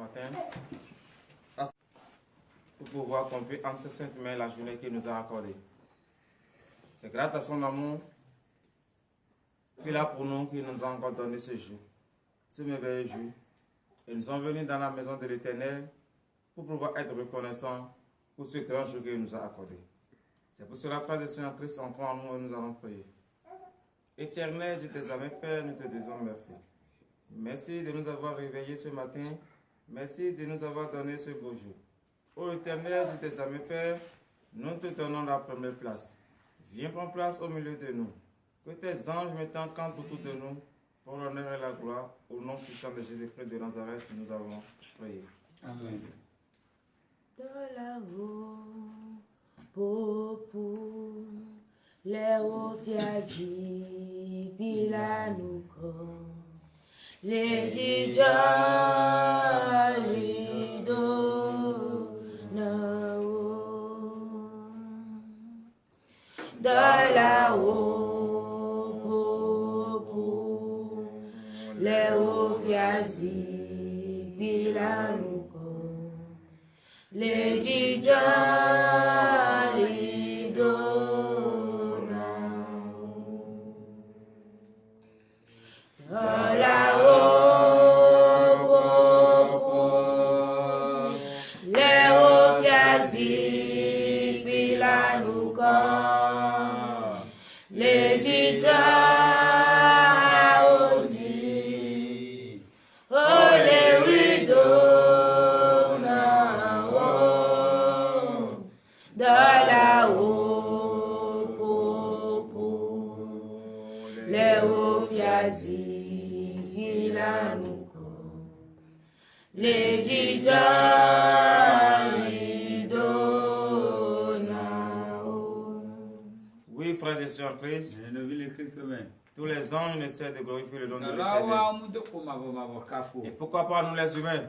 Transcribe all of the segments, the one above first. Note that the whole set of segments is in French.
matin pour pouvoir confier en ses saintes mains la journée qu'il nous a accordée. C'est grâce à son amour qu'il a pour nous, qu'il nous a encore donné ce jour, ce merveilleux jour. Et nous sommes venus dans la maison de l'Éternel pour pouvoir être reconnaissants pour ce grand jour qu'il nous a accordé. C'est pour cela, frères et sœurs en Christ, entrons en nous et nous allons prier. Éternel, Dieu des armées, Père, nous te disons merci. Merci de nous avoir réveillés ce matin. Merci de nous avoir donné ce beau jour. Ô Éternel, Dieu des armées, Père, nous te donnons la première place. Viens prendre place au milieu de nous. Que tes anges mettant camp autour de nous, pour l'honneur et la gloire, au nom puissant de Jésus-Christ de Nazareth, nous avons prié. Amen. De là-haut, pour les ofiazi, bilanuko, les dijalido, nao. De là-haut, pour les ofiazi, bilanuko, les dijalido, nao. De là-haut, les ofiazi, bilanuko, les dijalido, oh les rideaux, nao. De là-haut, pour les ofiazi, bilanuko, les dijalido, nao. Oui, frères et sœurs en Christ, tous les anges ne cessent de glorifier le nom de l'Éternel. Et pourquoi pas nous les humains?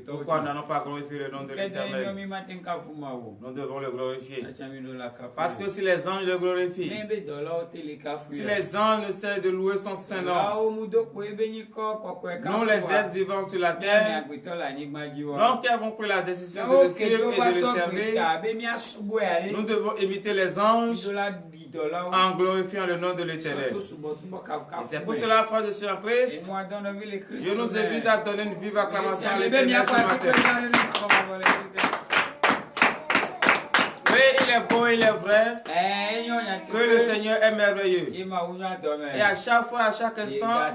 Pourquoi nous n'allons pas glorifier le nom de l'Éternel? Nous devons le glorifier. Parce que si les anges le glorifient, si les anges ne cessent de louer son saint nom, nous les êtres vivants sur la terre, nous qui avons pris la décision de le suivre et de le servir, nous devons imiter les anges en glorifiant le nom de l'Éternel. C'est pour cela, frères et sœurs en Christ, je nous invite à donner une vive acclamation à l'Éternel ce matin. Oui, il est beau, il est vrai que le Seigneur est merveilleux. Et à chaque fois, à chaque instant,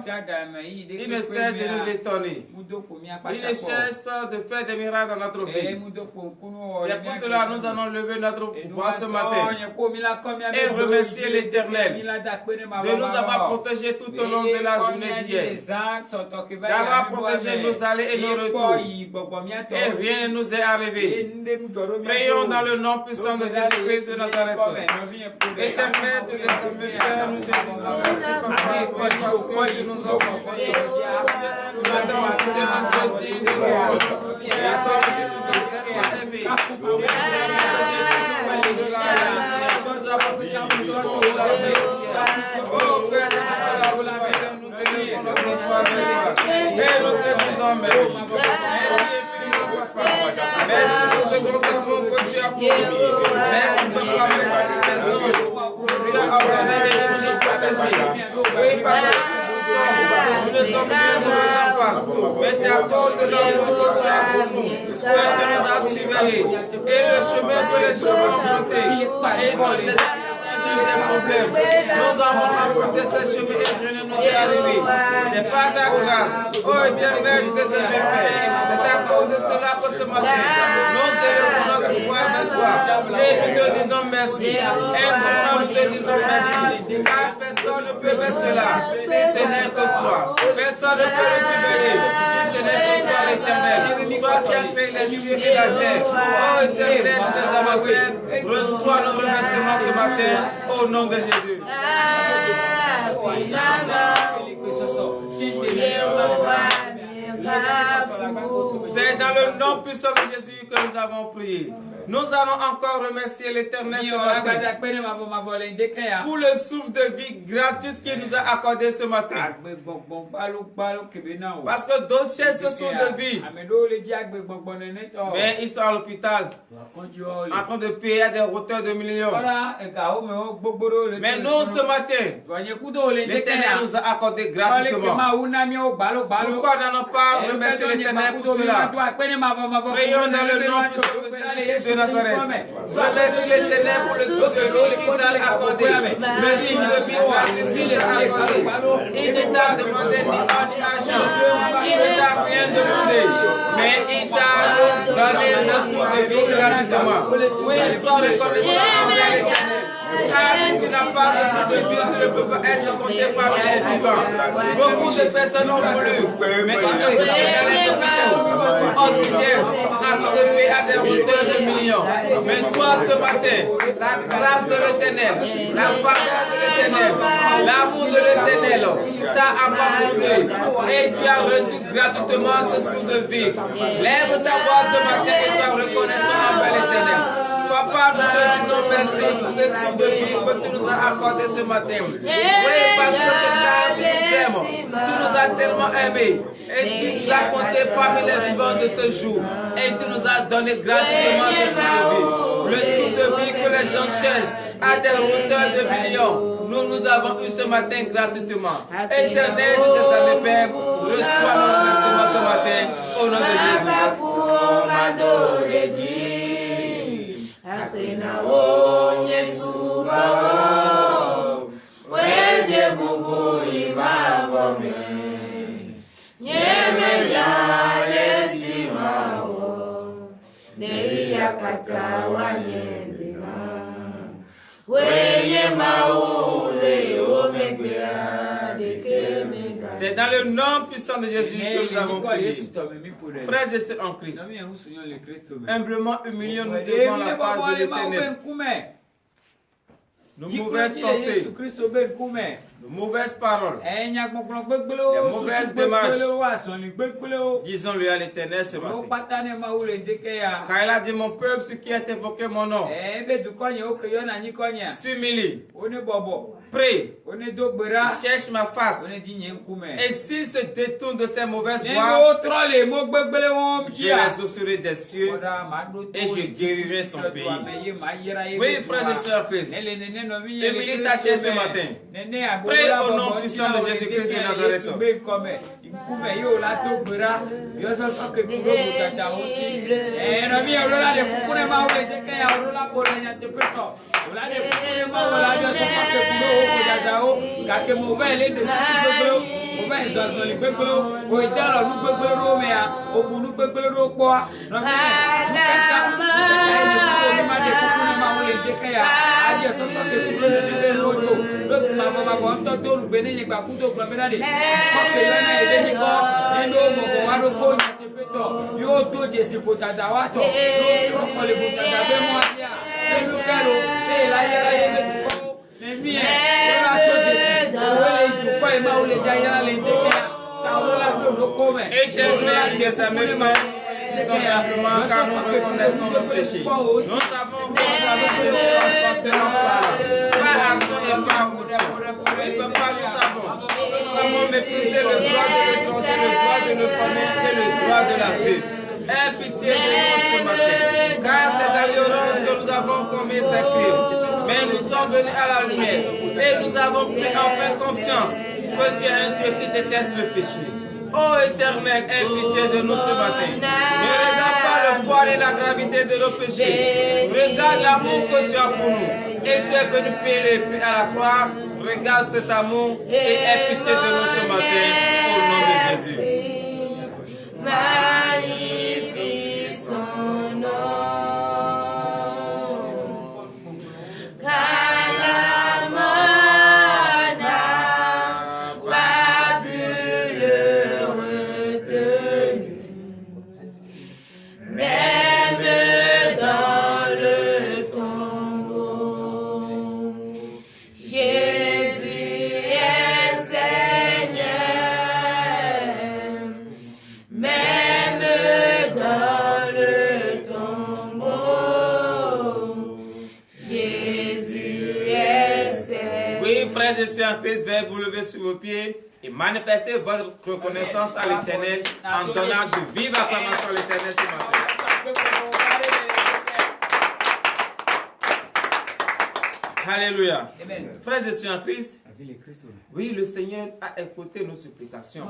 il ne cesse de nous étonner. Il ne cesse de faire des miracles dans notre vie. C'est pour cela que nous allons lever notre voix ce matin et remercier l'Éternel de nous avoir protégés tout au long de la journée d'hier, d'avoir protégé nos allées et nos retours. Et rien ne nous est arrivé. Prions dans le nom puissant de Jésus-Christ de Nazareth. Éternel, tu les as mis, Père, nous te disons merci, Papa, parce que tu nous as sauvés. Nous avons été un Dieu digne de louange. Et comme tu nous as tellement aimés, tu nous as donné de la vie, tu nous as porté un peu de la bénéficiaire. Oh Père, c'est pour cela ce matin, nous élevons notre foi avec toi. Et nous te disons merci. Merci infiniment, Papa. Merci pour ce grand amour que tu as pour nous. Merci pour la merci de tes anges que tu as ordonné et de nous protéger. Oui, parce que nous ne sommes rien de notre face, mais c'est à cause de l'amour que tu as pour nous, que tu nous as surveillés. Et le chemin que les gens ont emprunté, et ils ont des problèmes. Nous avons emprunté ce chemin et rien ne nous est arrivé. C'est pas ta grâce. Oh Éternel, je te aime, Père. C'est à cause de cela que ce matin, nous élevons notre foi avec toi. Et nous te disons merci. Et vraiment, nous te disons merci. Car personne ne peut faire cela si ce n'est que toi. Personne ne peut le surveiller si ce n'est que toi, l'Éternel. Toi qui as créé les cieux et la terre. Oh Éternel, nous te avons fait. Reçois nos remerciements ce matin au nom de Jésus. C'est dans le nom puissant de Jésus que nous avons prié. Nous allons encore remercier l'Éternel ce matin pour le souffle de vie gratuite qu'il nous a accordé ce matin. Parce que d'autres cherchent ce souffle de vie, mais ils sont à l'hôpital en train de payer à des hauteurs de millions. Mais nous, ce matin, l'Éternel nous a accordé gratuitement. Pourquoi n'allons pas remercier l'Éternel pour cela? Prions dans le nom puissant de Jésus de Nazareth. Remercie l'Éternel pour le souffle de vie qu'il t'a accordé. Le souffle de vie gratuit qu'il t'a accordé. Il ne t'a demandé ni or ni argent. Il ne t'a rien demandé. Mais il t'a donné ce souffle de vie gratuitement. Oui, sois reconnaissant envers l'Éternel. Car si tu n'as pas de souffle de vie, tu ne peux pas être compté parmi les vivants. Beaucoup de personnes ont voulu, mais ils se sont oxygène à payer à des hauteurs de millions. Mais toi, ce matin, la grâce de l'Éternel, la faveur de l'Éternel, l'amour de l'Éternel t'a encore conduit et tu as reçu gratuitement ce souffle de vie. Lève ta voix ce matin et sois reconnaissant envers l'Éternel. Papa, nous te disons merci pour ce souffle de vie que tu nous as accordé ce matin. Oui, parce que c'est car tu nous aimes, tu nous as tellement aimés et tu nous as comptés parmi les vivants de ce jour et tu nous as donné gratuitement ce souffle de vie. Le souffle de vie que les gens cherchent à des hauteurs de millions, nous avons eu ce matin gratuitement. Éternel de tes amis, Père, reçois mon remerciement ce matin au nom de Jésus. Apena onye subawo weje bubu imabome nyeme ya lesimawo neiya kata wanyendima wenye maule omegbea dekemega. C'est dans le nom puissant de Jésus que nous avons prié. Frères et sœurs en Christ, humblement humilions-nous devant la face de l'Éternel. Nos mauvaises pensées, nos mauvaises paroles, les mauvaises démarches, disons-le à l'Éternel ce matin. Car il a dit, mon peuple, ce qui a évoqué mon nom, s'humilie, prie, cherche ma face, et s'il se détourne de ses mauvaises voies, je les osserai des cieux et je guérirai son pays. Oui, frères et sœurs Christ, humilie ta chair ce matin. Prie au nom puissant de Jésus-Christ de Nazareth. Simplement car nous reconnaissons nos péchés. Nous savons que nous avons péché en pensée, en parole, par action et par omission. Mais papa, nous savons méprisé le droit de l'étranger, le droit de nos familles et le droit de la vie. Aie pitié de nous ce matin, car c'est dans l'ignorance que nous avons commis ces crimes. Mais nous sommes venus à la lumière et nous avons pris enfin conscience que tu es un Dieu qui déteste le péché. Oh Éternel, aie pitié de nous ce matin. Ne regarde pas le poids et la gravité de nos péchés. Regarde l'amour que tu as pour nous. Et tu es venu payer le prix à la croix. Regarde cet amour et aie pitié de nous ce matin. Au nom de Jésus. Magnifie son nom. Jésus est Seigneur. et sœurs en Christ, veuillez vous lever sur vos pieds et manifester votre reconnaissance à l'Éternel en donnant de vives acclamations à l'Éternel ce matin. Alléluia. Frères et sœurs en Christ, oui, le Seigneur a écouté nos supplications.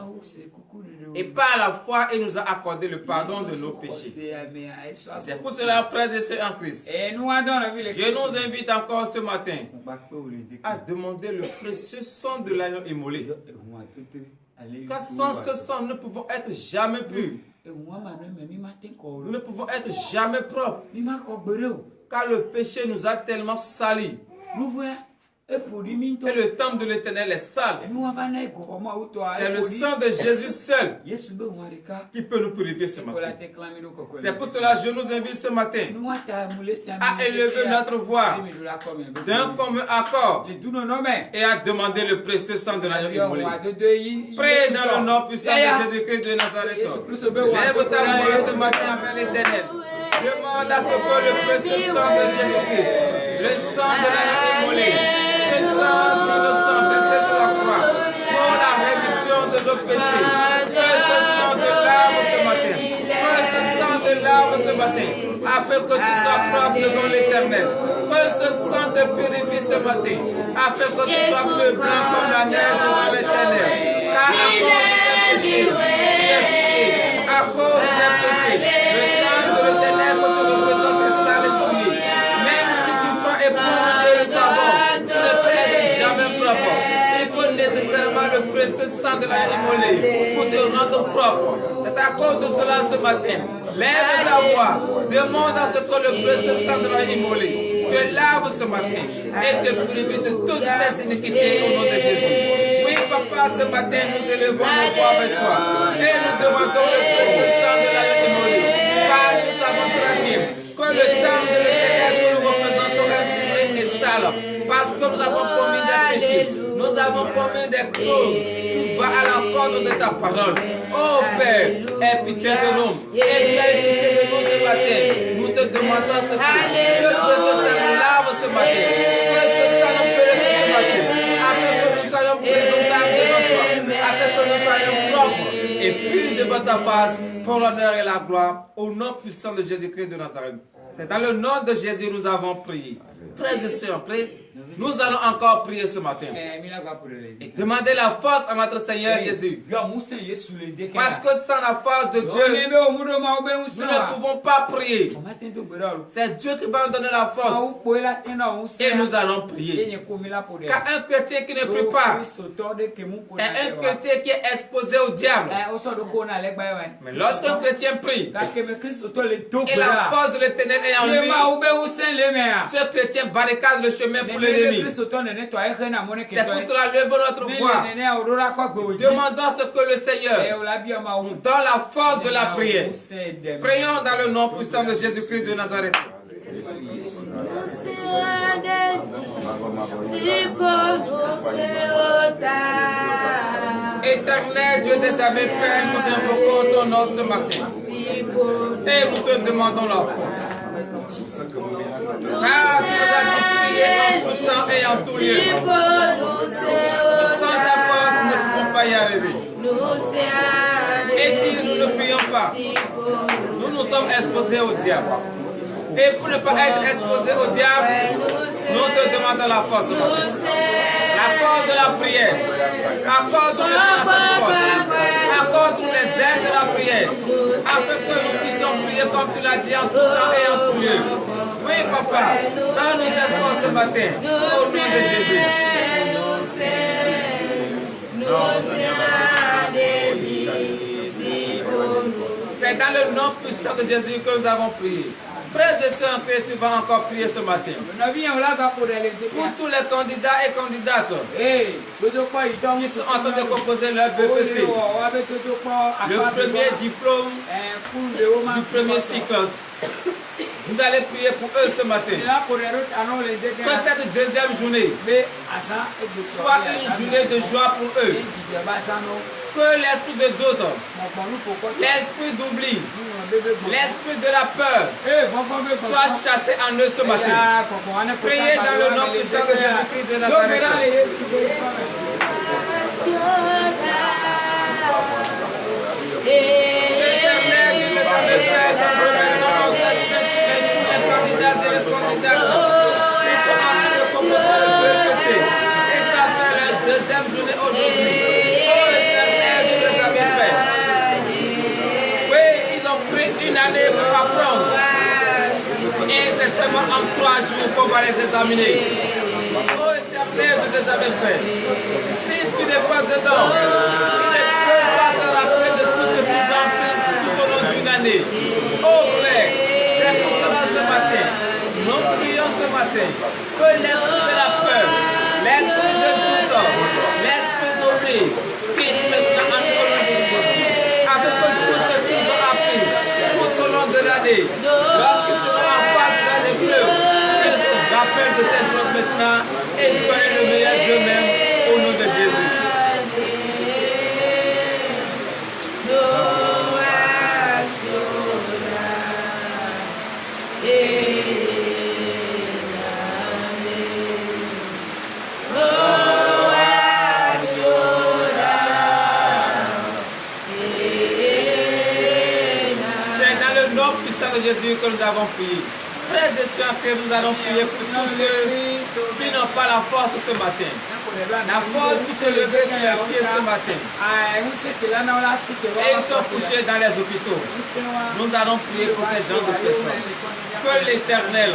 Et par la foi, il nous a accordé le pardon de nos péchés. C'est pour cela, frères et sœurs en Christ, je nous invite encore ce matin à demander le précieux sang de l'agneau immolé. Car sans ce sang, nous ne pouvons être jamais purs. Nous ne pouvons être jamais propres. Car le péché nous a tellement salis. Et le temple de l'Éternel est sale. C'est le sang de Jésus seul qui peut nous purifier ce matin. C'est pour cela que je nous invite ce matin à élever notre voix d'un commun accord et à demander le précieux sang de l'agneau immolé. Prie dans le nom puissant de Jésus-Christ de Nazareth. Lève ta voix ce matin avec l'Éternel. Demande à ce que le précieux sang de Jésus-Christ, le sang de l'agneau immolé, ce sang innocent versé sur la croix pour la rémission de nos péchés. Que ce sang de larmes ce matin. Que ce sang de larmes ce matin. Afin que tu sois propre devant l'Éternel. Que ce sang te purifie ce matin. Afin que tu sois plus blanc comme la neige devant l'Éternel. Car à cause de tes péchés, tu es souillé. À cause de tes péchés, le temps de l'Éternel que tu représentes est sale et souillé. Même si tu prends et pour le savon, tu ne peux être jamais propre. Il faut nécessairement le précieux sang de la immolée pour te rendre propre. C'est à cause de cela ce matin. Lève ta voix, demande à ce que le précieux sang de la immolée te lave ce matin et te purifie de toutes tes iniquités au nom de Jésus. Oui, papa, ce matin nous élevons nos voix avec toi et nous demandons le précieux sang de la immolée. Car nous savons très bien que le temps de l'Éternel que nous représentons est souillé et sale. Parce que nous avons commis des péchés, nous avons commis des causes qui vont à l'encontre de ta parole. Oh Père, aie pitié de nous. Et tu as pitié de nous ce matin. Nous te demandons ce précieux sang nous lave ce matin. Que ce sang nous purifie ce matin. Afin que nous soyons présentables devant toi. Afin que nous soyons propres et purs devant ta face pour l'honneur et la gloire. Au nom puissant de Jésus-Christ de Nazareth. C'est dans le nom de Jésus que nous avons prié. Frères et sœurs en Christ, nous allons encore prier ce matin. Et demander la force à notre Seigneur Jésus. Parce que sans la force de Dieu, nous ne pouvons pas prier. C'est Dieu qui va nous donner la force. Et nous allons prier. Car un chrétien qui ne prie pas est un chrétien qui est exposé au diable. Mais lorsqu'un chrétien prie, et la force de l'Éternel est en lui, ce chrétien barricade le chemin pour l'ennemi. C'est pour cela, levons notre voix. Demandons ce que le Seigneur dans la force de la prière. Prions dans le nom puissant de Jésus-Christ de Nazareth. Éternel Dieu des armées, Père, nous invoquons ton nom ce matin. Et nous te demandons la force. Car tu nous as dit prier en tout temps et en tout lieu. Sans ta force, nous ne pouvons pas y arriver. Et si nous ne prions pas, nous nous sommes exposés au diable. Et pour ne pas être exposés au diable, nous te demandons la force. La force de la prière. Accorde-nous maintenant cette force. Accorde-nous les aides de la prière. Afin que nous puissions prier comme tu l'as dit en tout temps et en tout lieu. Oui, papa, donne-nous cette force ce matin. Au nom de Jésus. C'est dans le nom puissant de Jésus que nous avons prié. Frères et sœurs en Christ, tu vas encore prier ce matin. Pour tous les candidats et candidates qui sont en train de composer leur BPC, le premier diplôme du premier cycle, vous allez prier pour eux ce matin. Que cette deuxième journée soit une journée de joie pour eux. que l'esprit de doute, l'esprit d'oubli, l'esprit de la peur soit chassé en eux ce matin. Priez dans le nom puissant de Jésus-Christ de Nazareth. Éternel Dieu de ta Père, remets-nous les candidats et les candidates qui sont en train de commettre le péché. Et ça fait la deuxième journée aujourd'hui. Oh éternel Dieu de ta Père. Oui, ils ont pris une année pour apprendre. Et c'est seulement en 3 jours qu'on va les examiner. Oh éternel Dieu de ta Père. Si tu n'es pas dedans, il ne peut pas se rappeler de tout ce qu'ils ont fait tout au long d'une année. Oh Père, c'est pour cela ce matin, nous prions ce matin que l'esprit de la peur, l'esprit de doute, l'esprit d'oubli quitte maintenant en au long de Jésus. Avec tout ce qu'ils ont appris tout au long de l'année, lorsqu'ils seront en face dans les fleuves, qu'ils se rappellent de ces choses maintenant et connaissent le meilleur d'eux-mêmes au nom de Jésus. Jésus que nous avons prié. Frères et sœurs, que nous allons prier pour tous ceux qui n'ont pas la force ce matin. La force pour se lever sur les pieds ce matin. Et ils sont couchés dans les hôpitaux. Nous allons prier pour ces gens de personnes. Que l'Éternel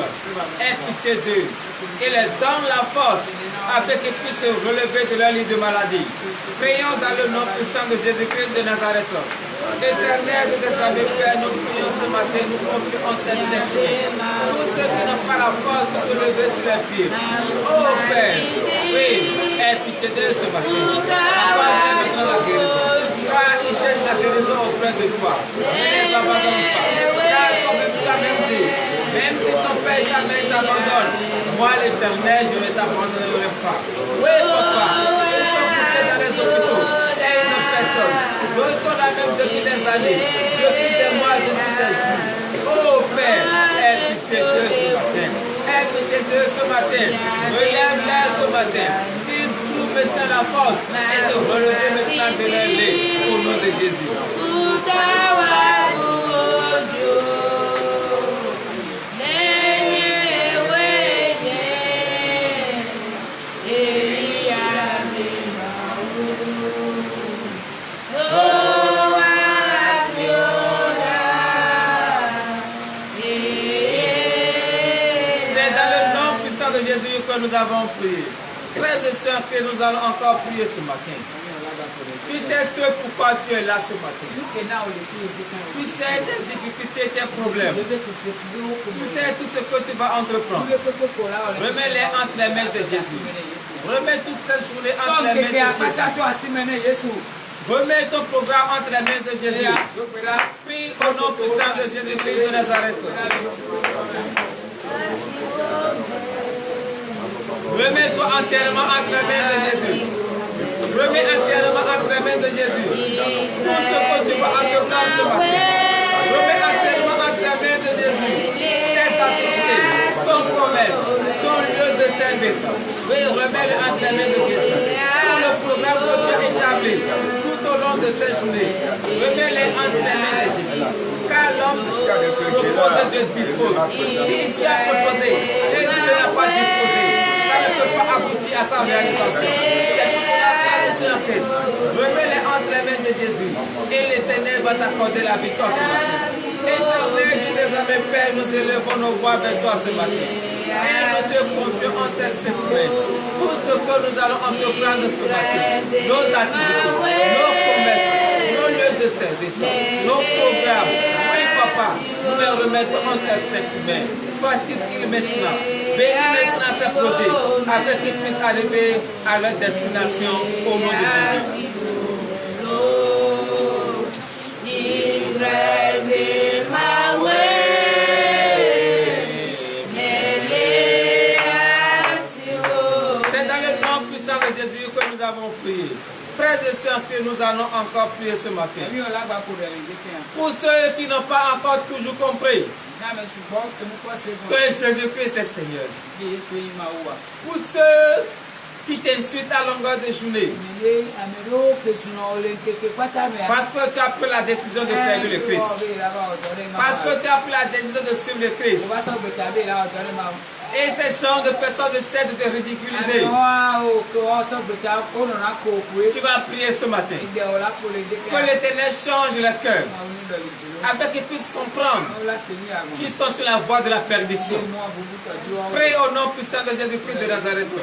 ait pitié d'eux et les donne la force afin qu'ils puissent se relever de leur lit de maladie. Prions dans le nom puissant de Jésus-Christ de Nazareth. Éternel de tes amis, Père, nous prions ce matin, nous confions tes serviteurs. Tous ceux qui n'ont pas la force de se lever sur les pieds. Oh Père, oui, aie pitié d'eux ce matin. Accorde maintenant la guérison. Car ils cherchent la guérison auprès de toi. Ne les abandonne pas. Car comme tu as même dit, même si ton Père jamais t'abandonne, moi l'Éternel, je ne t'abandonnerai pas. Oui, papa, ils sont couchés dans les hôpitaux. Et une personne. Nous sommes là même depuis des années, depuis des mois, depuis des jours. Oh Père, aie pitié d'eux ce matin. Aie pitié d'eux ce matin. Relève-les ce matin. Qu'ils trouvent maintenant la force et se relever maintenant de leur lit au nom de Jésus. Que nous avons prié. Frères et sœurs, que nous allons encore prier ce matin. Tu sais ce pourquoi tu es là ce matin. Tu sais tes difficultés, tes problèmes. Tu sais tout ce que tu vas entreprendre. Remets-les entre les mains de Jésus. Remets toutes ces journées entre les mains de Jésus. Remets ton programme entre les mains de Jésus. Prie au nom puissant de Jésus-Christ de Nazareth. Remets-toi entièrement entre les mains de Jésus. Remets entièrement entre les mains de Jésus. Tout ce que tu vas entreprendre ce matin. Remets entièrement entre les mains de Jésus. Tes activités, ton commerce, ton lieu de service. Oui, remets-le entre les mains de Jésus. Tout le programme que tu as établi tout au long de cette journée. Remets-les entre les mains de Jésus. Car l'homme propose, Dieu dispose. Si tu as proposé et Dieu n'a pas disposé, ça ne peut pas aboutir à sa réalisation. C'est pour cela, frère et sœur Christ, remets-les entre les mains de Jésus et l'Éternel va t'accorder la victoire ce matin. Éternel Dieu des amis, Père, nous élevons nos voix vers toi ce matin. Et nous te confions en tes saintes mains. Tout ce que nous allons entreprendre ce matin, nos activités, nos commerces, nos lieux de service, nos programmes. Oui, papa, nous les remettons en tes saintes mains. Fortifie maintenant. Bénis maintenant ces projets afin qu'ils puissent arriver à leur destination au nom de Jésus. C'est dans le nom puissant de Jésus que nous avons prié. Frères et ceux en qui nous allons encore prier ce matin. Pour ceux qui n'ont pas encore toujours compris que Jésus-Christ est Seigneur. Pour ceux qui t'insultent à longueur de journée. Parce que tu as pris la décision de servir le Christ. Parce que tu as pris la décision de suivre le Christ. Et ces gens de personnes ne cessent de te ridiculiser. Tu vas prier ce matin. Que l'Éternel change le cœur. Afin qu'ils puissent comprendre qu'ils sont sur la voie de la perdition. Prie au nom puissant de Jésus-Christ de Nazareth.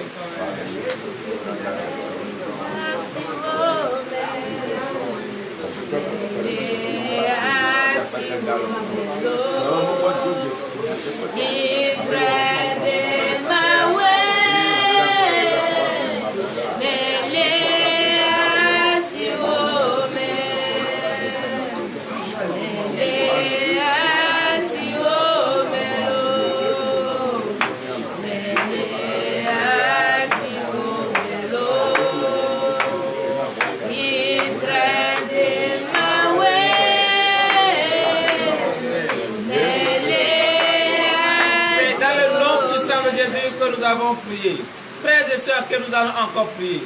Nous avons prié. Frères et sœurs, que nous allons encore prier.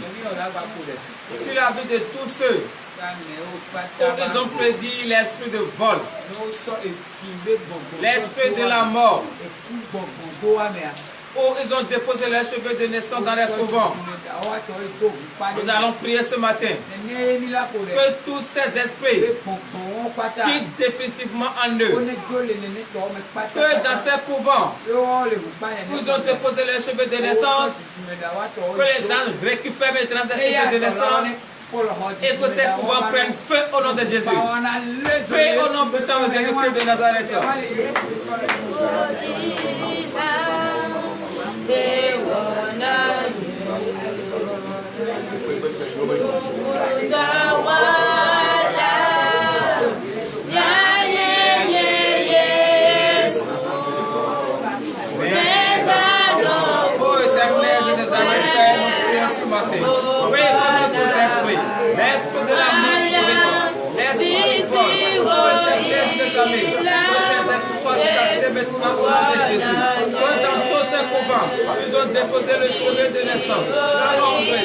Sur la vie de tous ceux où ils ont prédit l'esprit de vol, l'esprit de la mort, où ils ont déposé leurs cheveux de naissance dans les couvents. Nous allons prier ce matin que tous ces esprits quittent définitivement en eux, que dans ces couvents ils ont déposé leurs cheveux de naissance, que les anges récupèrent maintenant des cheveux de naissance et que ces couvents prennent feu au nom de Jésus. Prie au nom puissant de Jésus-Christ de Nazareth. L'esprit de la main, l'esprit du vol, des amis, que tes esprits soient chassés maintenant au nom de Jésus. Que dans tous ces couvents, ils ont déposé le chevet de naissance, la ombre,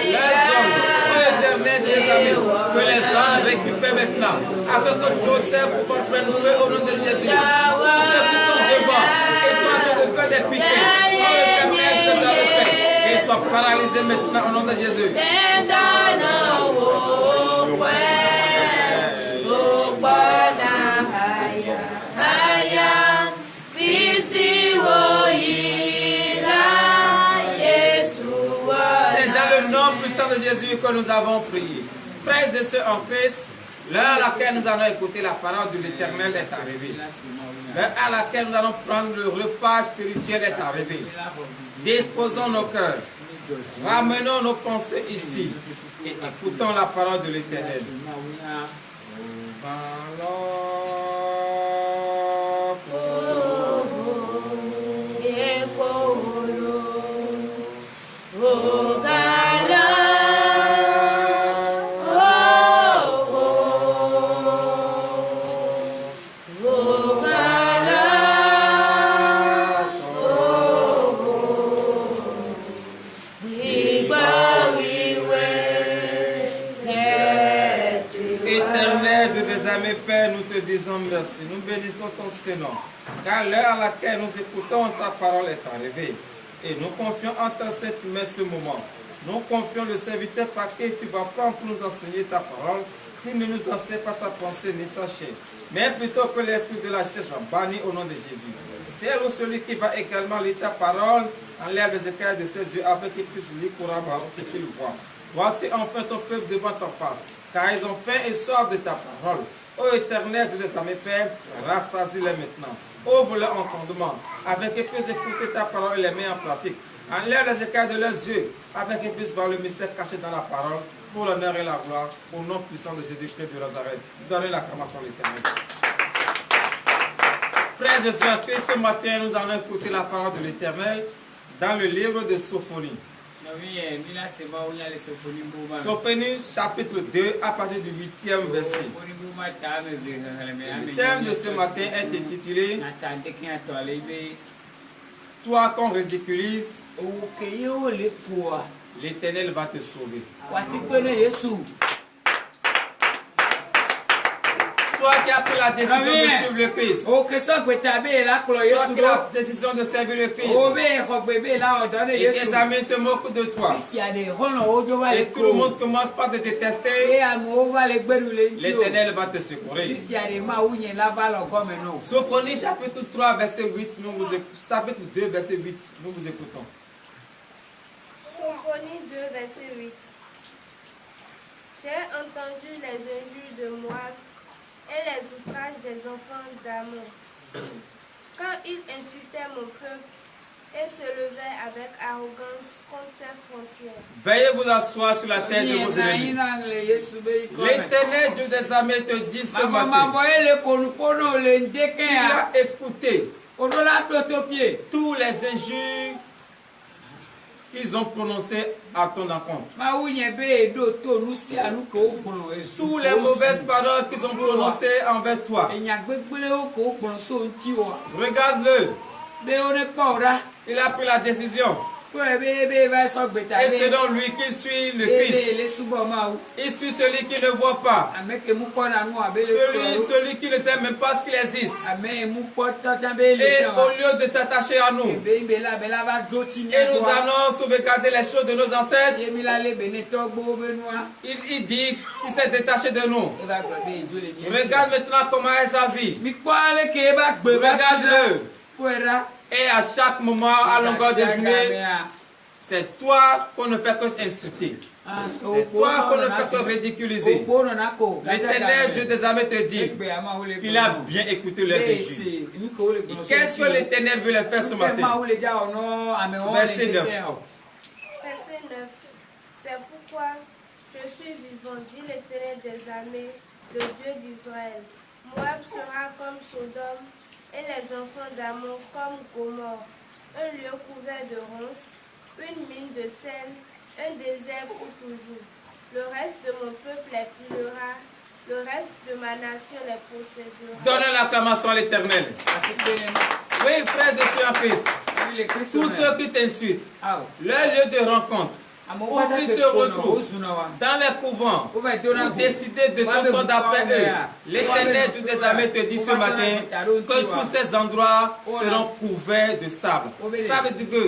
les hommes, que l'éternel des amis, que les anges récupèrent maintenant, afin que tous ces couvents prennent feu au nom de Jésus. Tous ceux qui sont devant, qui sont en train de faire des piquets, que l'éternel des amis, qu'ils soient paralysés maintenant au nom de Jésus. De Jésus que nous avons prié. Frères et sœurs en Christ, l'heure à laquelle nous allons écouter la parole de l'Éternel est arrivée. L'heure à laquelle nous allons prendre le repas spirituel est arrivée. Disposons nos cœurs, ramenons nos pensées ici et écoutons la parole de l'Éternel. Père, nous te disons merci, nous bénissons ton Seigneur, car l'heure à laquelle nous écoutons ta parole est arrivée, et nous confions en ta sainte main ce moment. Nous confions le serviteur par qui tu vas prendre pour nous enseigner ta parole, qui ne nous enseigne pas sa pensée ni sa chair, mais plutôt que l'esprit de la chair soit banni au nom de Jésus. C'est celui qui va également lire ta parole, enlève les écailles de ses yeux afin qu'il puisse lire couramment ce qu'il voit. Voici enfin ton peuple devant ta face, car ils ont faim et soif de ta parole. Ô Éternel, Dieu de mes pères, rassasie-les maintenant. Ouvre leur entendement, afin qu'ils puissent écouter ta parole et les mettre en pratique. Enlève les écailles de leurs yeux, afin qu'ils puissent voir le mystère caché dans la parole, pour l'honneur et la gloire, au nom puissant de Jésus-Christ de Nazareth. Donnez l'acclamation à l'Éternel. Frères et sœurs, ce matin, nous allons écouter la parole de l'Éternel dans le livre de Sophonie. Sophonie chapitre 2 à partir du 8e verset. Le thème de ce matin est intitulé Toi qu'on ridiculise, l'Éternel va te sauver. Toi qui as pris la décision de suivre le Christ. Toi qui as la décision de servir le Christ. Et tes amis se moquent de toi. Et tout le monde commence par te détester. L'Éternel va te secourir. Sophonie chapitre 3 verset 8. Chapitre 2 verset 8. Nous vous écoutons. Sophonie 2 verset 8. J'ai entendu les injures de Moab et les outrages des enfants d'Ammon, quand ils insultaient mon peuple et se levaient avec arrogance contre ses frontières. Veuillez vous asseoir sur la tête de vos ennemis. L'Éternel Dieu des armées te dit ce matin, il a écouté tous les injures qu'ils ont prononcé à ton encontre. Tous les mauvaises paroles qu'ils ont prononcées envers toi. Regarde-le. Il a pris la décision. Et c'est donc lui qui suit le Christ. Il suit celui qui ne voit pas. Celui qui ne sait même pas ce qu'il existe. Et au lieu de s'attacher à nous, et nous allons sauvegarder les choses de nos ancêtres, il dit qu'il s'est détaché de nous. Regarde maintenant comment est sa vie. Regarde-le. Et à chaque moment, à longueur de journée, c'est toi qu'on ne fait que insulter. C'est toi qu'on ne fait que ridiculiser. L'Éternel Dieu des armées te dit qu'il a bien écouté les injures. Qu'est-ce que l'Éternel veut les faire ce matin? Verset 9. Verset 9. C'est pourquoi je suis vivant, dit l'Éternel des armées, le Dieu d'Israël. Moab sera comme Sodome et les enfants d'Ammon comme Gomorrhe, un lieu couvert de ronces, une mine de sel, un désert pour toujours. Le reste de mon peuple les pillera, le reste de ma nation les possédera. Donnez l'acclamation à l'Éternel. Oui, frères et sœurs en Christ, tous ceux qui t'insultent, leur lieu de rencontre, où ils se retrouvent dans les couvents pour décider de t'asseoir d'après eux. L'Éternel Dieu des armées te dit ce matin que tous ces endroits seront couverts de sable. Ça veut dire que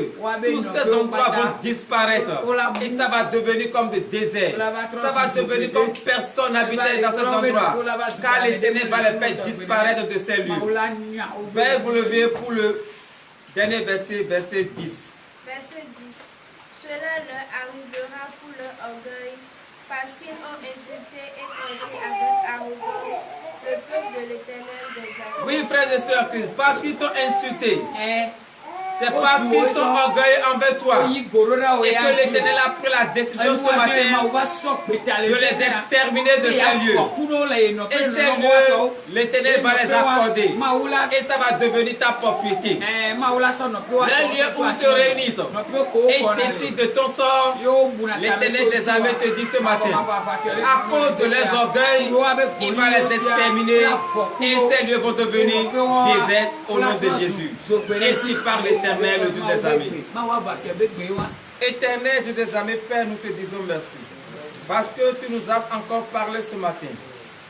tous ces endroits vont disparaître et ça va devenir comme des déserts. Ça va devenir comme personne n'habitait dans ces endroits, car l'Éternel va les faire disparaître de ces lieux. Veuillez vous lever pour le dernier verset, verset 10. Verset 10. Cela leur arrivera pour leur orgueil, parce qu'ils ont insulté et conduit avec arrogance le peuple de l'Éternel des armées. Oui, frères et sœurs en Christ, parce qu'ils t'ont insulté. C'est parce qu'ils sont orgueilleux envers toi. Et que l'Éternel a pris la décision ce matin de les exterminer de ces lieux. Et ces lieux, l'Éternel va les accorder. Et ça va devenir ta propriété. Les lieux où ils se réunissent et décident de ton sort, l'Éternel des armées te dit ce matin, à cause de leurs orgueils, il va les exterminer. Et ces lieux vont devenir déserts au nom de Jésus. Ainsi par l'Éternel, le Dieu des armées. Éternel Dieu des armées, Père, nous te disons merci. Parce que tu nous as encore parlé ce matin.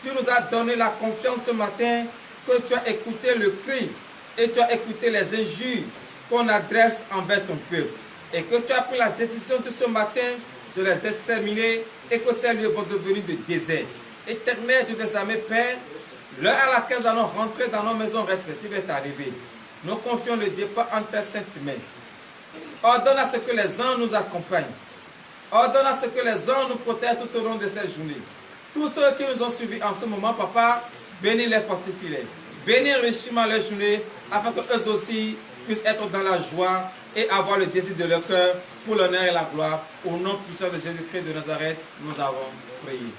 Tu nous as donné la confiance ce matin que tu as écouté le cri et tu as écouté les injures qu'on adresse envers ton peuple. Et que tu as pris la décision de ce matin de les exterminer et que ces lieux vont devenir des déserts. Éternel Dieu des armées, Père, l'heure à laquelle nous allons rentrer dans nos maisons respectives est arrivée. Nous confions le départ entre tes saintes mains. Ordonne à ce que les anges nous accompagnent. Ordonne à ce que les anges nous protègent tout au long de cette journée. Tous ceux qui nous ont suivis en ce moment, Papa, bénis les fortifie-les. Bénis richement leur journée, afin qu'eux aussi puissent être dans la joie et avoir le désir de leur cœur pour l'honneur et la gloire. Au nom puissant de Jésus-Christ de Nazareth, nous avons prié.